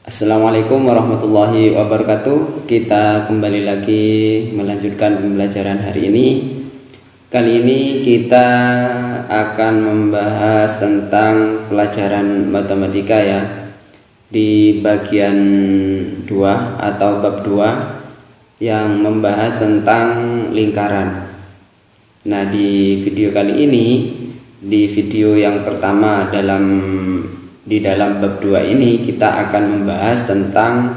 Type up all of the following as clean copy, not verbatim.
Assalamualaikum warahmatullahi wabarakatuh. Kita kembali lagi melanjutkan pembelajaran hari ini. Kali ini kita akan membahas tentang pelajaran matematika ya, di bagian 2 atau bab 2 yang membahas tentang lingkaran. Nah, di video kali ini, di video yang pertama di dalam bab 2 ini kita akan membahas tentang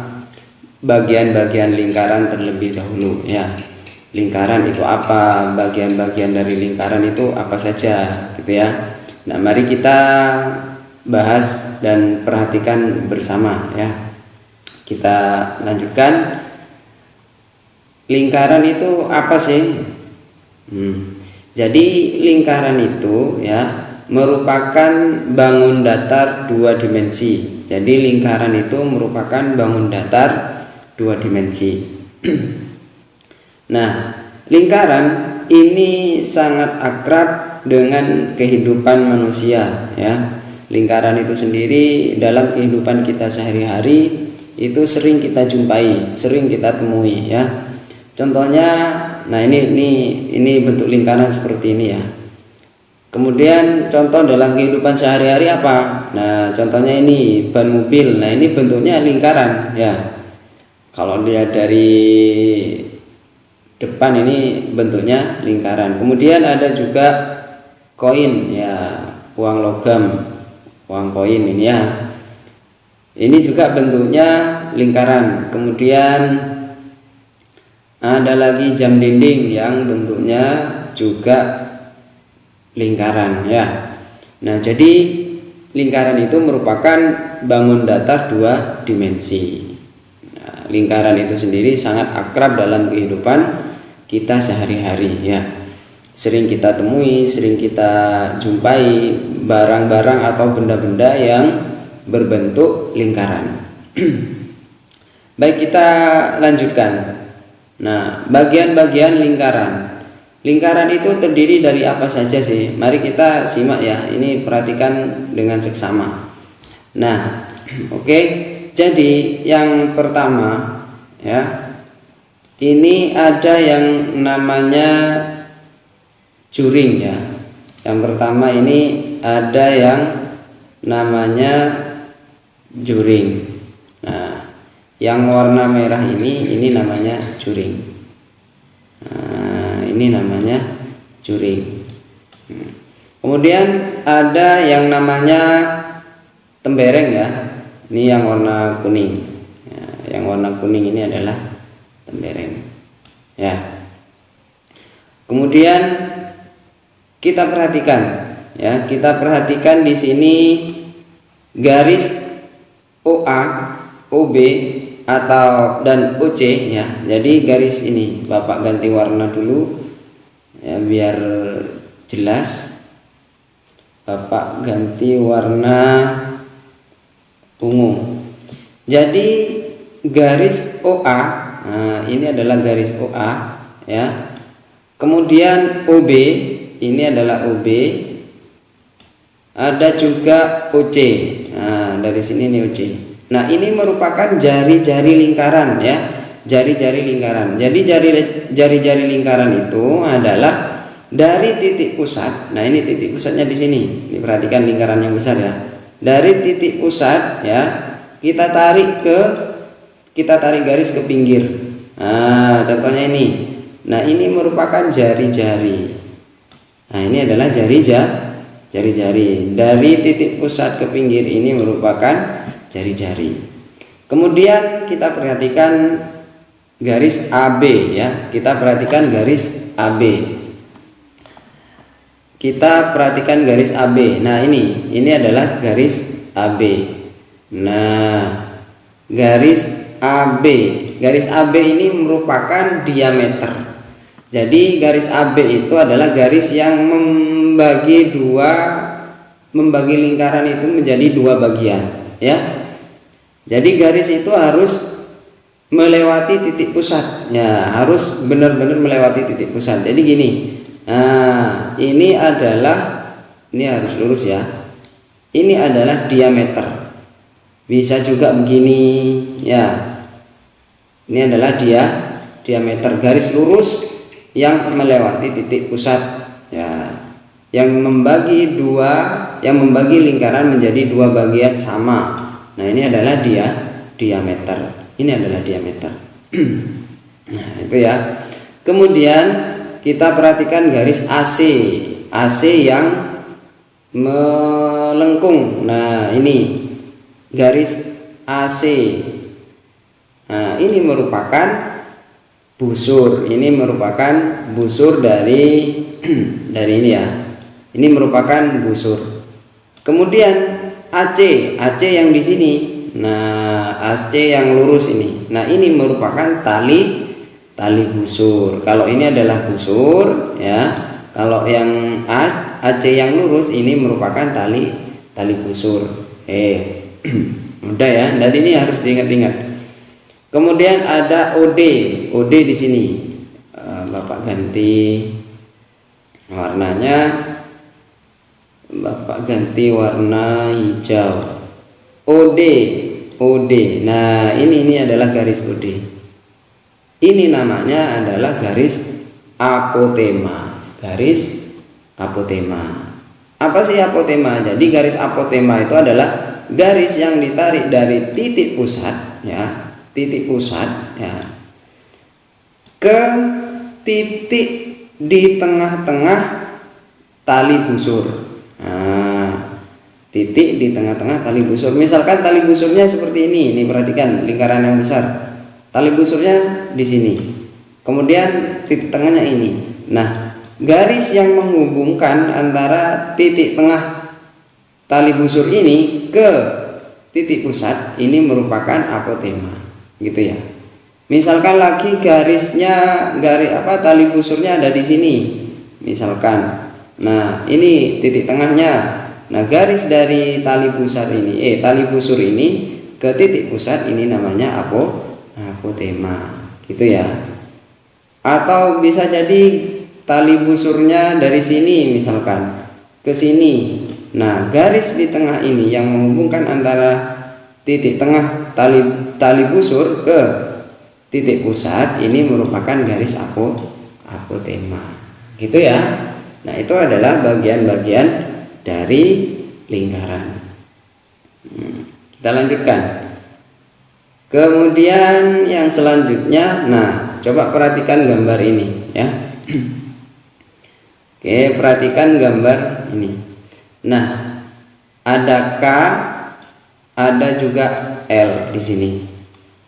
bagian-bagian lingkaran terlebih dahulu ya. Lingkaran itu apa? Bagian-bagian dari lingkaran itu apa saja gitu ya. Nah, mari kita bahas dan perhatikan bersama ya. Kita lanjutkan. Lingkaran itu apa sih? Jadi lingkaran itu ya merupakan bangun datar 2 dimensi. Jadi lingkaran itu merupakan bangun datar 2 dimensi. Nah, lingkaran ini sangat akrab dengan kehidupan manusia ya. Lingkaran itu sendiri dalam kehidupan kita sehari-hari itu sering kita jumpai, sering kita temui ya. Contohnya, nah ini bentuk lingkaran seperti ini ya. Kemudian contoh dalam kehidupan sehari-hari apa? Nah, contohnya ini ban mobil. Nah, ini bentuknya lingkaran ya. Kalau dia dari depan ini bentuknya lingkaran. Kemudian ada juga koin ya, uang logam, uang koin ini ya. Ini juga bentuknya lingkaran. Kemudian ada lagi jam dinding yang bentuknya juga lingkaran ya. Nah, jadi lingkaran itu merupakan bangun datar 2 dimensi. Nah, lingkaran itu sendiri sangat akrab dalam kehidupan kita sehari-hari ya. Sering kita temui, sering kita jumpai barang-barang atau benda-benda yang berbentuk lingkaran. Baik, kita lanjutkan. Nah, bagian-bagian lingkaran. Lingkaran itu terdiri dari apa saja sih? Mari kita simak ya. Ini perhatikan dengan seksama. Nah, oke. Jadi yang pertama ya, ini ada yang namanya juring ya. Yang pertama ini ada yang namanya juring. Nah, yang warna merah ini namanya juring. Nah, ini namanya juring. Kemudian ada yang namanya tembereng ya. Ini yang warna kuning ya, yang warna kuning ini adalah tembereng ya. Kemudian kita perhatikan ya, kita perhatikan di sini garis OA, OB dan OC ya. Jadi garis ini Bapak ganti warna dulu ya, biar jelas. Bapak ganti warna ungu. Jadi garis OA, nah, ini adalah garis OA ya. Kemudian OB, ini adalah OB. Ada juga OC. Nah, dari sini nih OC. Nah, ini merupakan jari-jari lingkaran ya. Jari-jari lingkaran. Jadi jari-jari lingkaran itu adalah dari titik pusat. Nah, ini titik pusatnya di sini. Diperhatikan lingkaran yang besar ya. Dari titik pusat ya, kita tarik garis ke pinggir. Nah, contohnya ini. Nah, ini merupakan jari-jari. Nah, ini adalah jari-jari. Dari titik pusat ke pinggir ini merupakan jari-jari. Kemudian kita perhatikan garis AB ya. Kita perhatikan garis AB. Kita perhatikan garis AB. Nah, ini adalah garis AB. Nah, garis AB. Garis AB ini merupakan diameter. Jadi garis AB itu adalah garis yang membagi lingkaran itu menjadi 2 bagian ya. Jadi garis itu harus melewati titik pusat ya, harus benar-benar melewati titik pusat. Jadi gini. Nah, ini harus lurus ya. Ini adalah diameter. bisa juga begini ya. Ini adalah diameter garis lurus yang melewati titik pusat ya, yang membagi lingkaran menjadi dua bagian sama. Nah, ini adalah diameter. Ini adalah diameter. Nah, itu ya. Kemudian kita perhatikan garis AC yang melengkung. Nah, ini garis AC. Nah, ini merupakan busur. Ini merupakan busur dari ini ya. Ini merupakan busur. Kemudian AC yang di sini. Nah, AC yang lurus ini. Nah, ini merupakan tali busur. Kalau ini adalah busur ya. Kalau yang AC yang lurus ini merupakan tali busur. Mudah ya. Dan ini harus diingat-ingat. Kemudian ada OD di sini. Bapak ganti warnanya. Bapak ganti warna hijau. OD. Nah, ini adalah garis OD. Ini namanya adalah garis apotema. Garis apotema. Apa sih apotema? Jadi garis apotema itu adalah garis yang ditarik dari titik pusat ya. Titik pusat ya, ke titik di tengah-tengah tali busur. Nah, titik di tengah-tengah tali busur. Misalkan tali busurnya seperti ini perhatikan lingkaran yang besar. Tali busurnya di sini. Kemudian titik tengahnya ini. Nah, garis yang menghubungkan antara titik tengah tali busur ini ke titik pusat ini merupakan apotema. Gitu ya. Misalkan lagi tali busurnya ada di sini. Misalkan. Nah, ini titik tengahnya. Nah, garis dari tali busur ini ke titik pusat ini namanya apotema. Gitu ya. Atau bisa jadi tali busurnya dari sini misalkan ke sini. Nah, garis di tengah ini yang menghubungkan antara titik tengah tali busur ke titik pusat ini merupakan garis apotema. Gitu ya. Nah, itu adalah bagian-bagian dari lingkaran. Kita lanjutkan. Kemudian yang selanjutnya, nah, coba perhatikan gambar ini ya. Oke, perhatikan gambar ini. Nah, ada K, ada juga L di sini.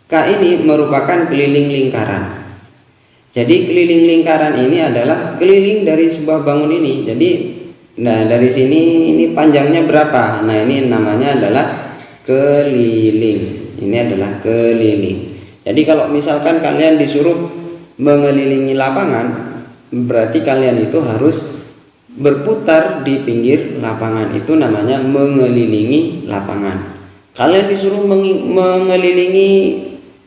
K ini merupakan keliling lingkaran. Jadi keliling lingkaran ini adalah keliling dari sebuah bangun ini. Jadi, nah dari sini ini panjangnya berapa? Nah, ini namanya adalah keliling. Ini adalah keliling. Jadi kalau misalkan kalian disuruh mengelilingi lapangan, berarti kalian itu harus berputar di pinggir lapangan. Itu namanya mengelilingi lapangan. Kalian disuruh mengelilingi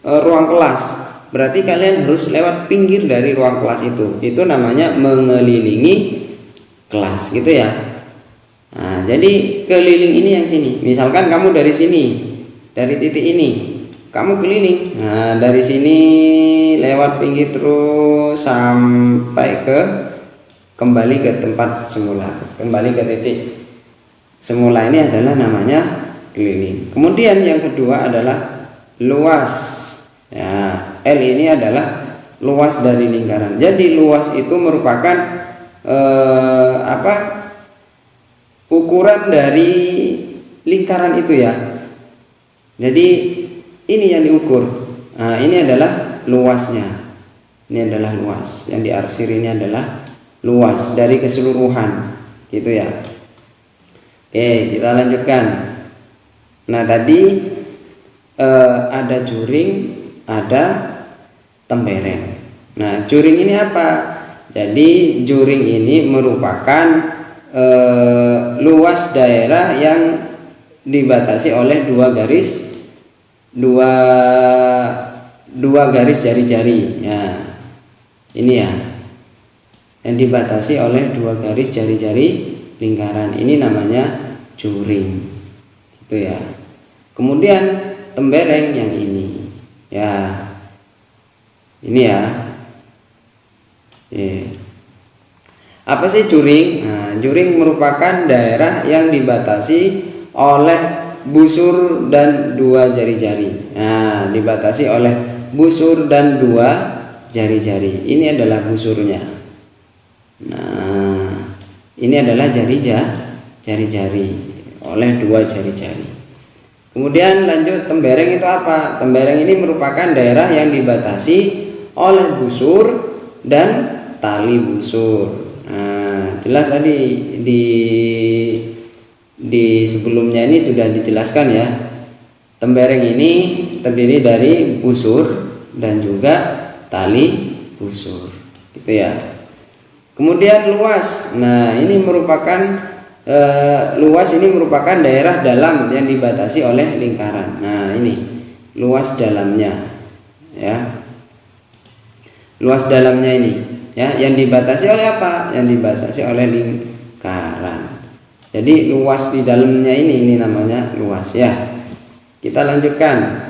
ruang kelas, berarti kalian harus lewat pinggir dari ruang kelas itu namanya mengelilingi kelas. Gitu ya. Nah, jadi keliling ini yang sini. Misalkan kamu dari sini, dari titik ini kamu keliling. Nah, dari sini lewat pinggir terus sampai kembali ke tempat semula, kembali ke titik semula. Ini adalah namanya keliling. Kemudian yang kedua adalah luas. Ya, L ini adalah luas dari lingkaran. Jadi luas itu merupakan ukuran dari lingkaran itu ya. Jadi ini yang diukur. Nah, ini adalah luasnya. Ini adalah luas. Yang diarsir ini adalah luas dari keseluruhan. Gitu ya. Oke, kita lanjutkan. Nah, tadi ada juring, ada tembereng. Nah, juring ini apa? Jadi juring ini merupakan luas daerah yang dibatasi oleh dua garis jari-jari. Ya, ini ya, yang dibatasi oleh dua garis jari-jari lingkaran. Ini namanya juring. Itu ya. Kemudian tembereng yang ini, ya, ini ya. Apa sih juring? Nah, juring merupakan daerah yang dibatasi oleh busur dan dua jari-jari. Nah, dibatasi oleh busur dan dua jari-jari. Ini adalah busurnya. Nah, ini adalah jari-jari oleh dua jari-jari. Kemudian lanjut, tembereng itu apa? Tembereng ini merupakan daerah yang dibatasi oleh busur dan tali busur. Nah, jelas tadi di sebelumnya ini sudah dijelaskan ya. Tembereng ini terdiri dari busur dan juga tali busur, gitu ya. Kemudian luas. Nah, ini merupakan luas ini merupakan daerah dalam yang dibatasi oleh lingkaran. Nah, ini luas dalamnya, ya. Luas dalamnya ini, ya, yang dibatasi oleh apa? Yang dibatasi oleh lingkaran. Jadi luas di dalamnya ini namanya luas, ya. Kita lanjutkan.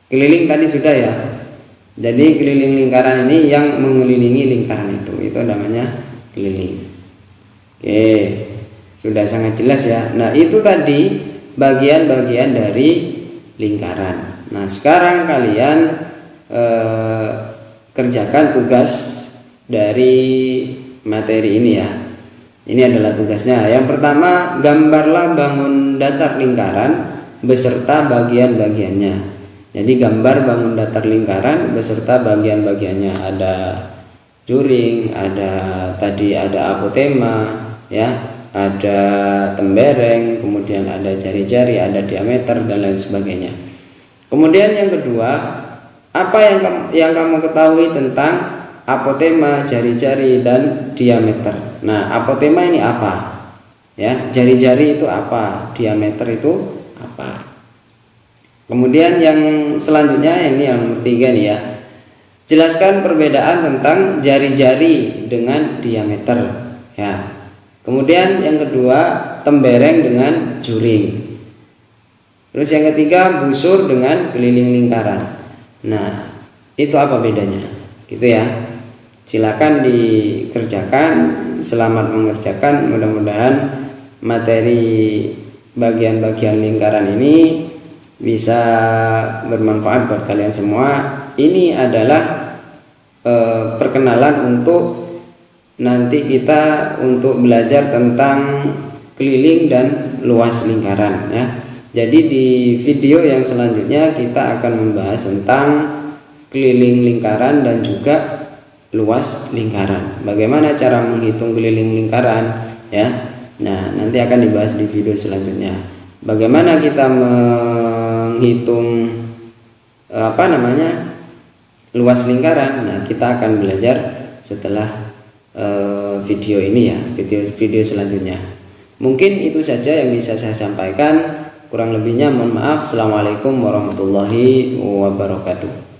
Keliling tadi sudah ya. Jadi keliling lingkaran ini yang mengelilingi lingkaran itu namanya keliling. Oke, sudah sangat jelas ya. Nah, itu tadi bagian-bagian dari lingkaran. Nah, sekarang kalian kerjakan tugas dari materi ini ya. Ini adalah tugasnya. Yang pertama, gambarlah bangun datar lingkaran beserta bagian-bagiannya. Jadi gambar bangun datar lingkaran beserta bagian-bagiannya. Ada juring, ada apotema, ya, ada tembereng, kemudian ada jari-jari, ada diameter dan lain sebagainya. Kemudian yang kedua, apa yang kamu ketahui tentang apotema, jari-jari dan diameter? Nah, apotema ini apa? Ya, jari-jari itu apa? Diameter itu apa? Kemudian yang selanjutnya ini yang nomor 3 nih ya. Jelaskan perbedaan tentang jari-jari dengan diameter, ya. Kemudian yang kedua, tembereng dengan juring. Terus yang ketiga, busur dengan keliling lingkaran. Nah, itu apa bedanya? Gitu ya. Silakan dikerjakan. Selamat mengerjakan. Mudah-mudahan materi bagian-bagian lingkaran ini bisa bermanfaat buat kalian semua. Ini adalah perkenalan untuk nanti kita untuk belajar tentang keliling dan luas lingkaran, ya. Jadi di video yang selanjutnya kita akan membahas tentang keliling lingkaran dan juga luas lingkaran. Bagaimana cara menghitung keliling lingkaran, ya. Nah, nanti akan dibahas di video selanjutnya. Bagaimana kita menghitung luas lingkaran. Nah, kita akan belajar setelah video ini ya, video selanjutnya. Mungkin itu saja yang bisa saya sampaikan. Kurang lebihnya mohon maaf. Assalamualaikum warahmatullahi wabarakatuh.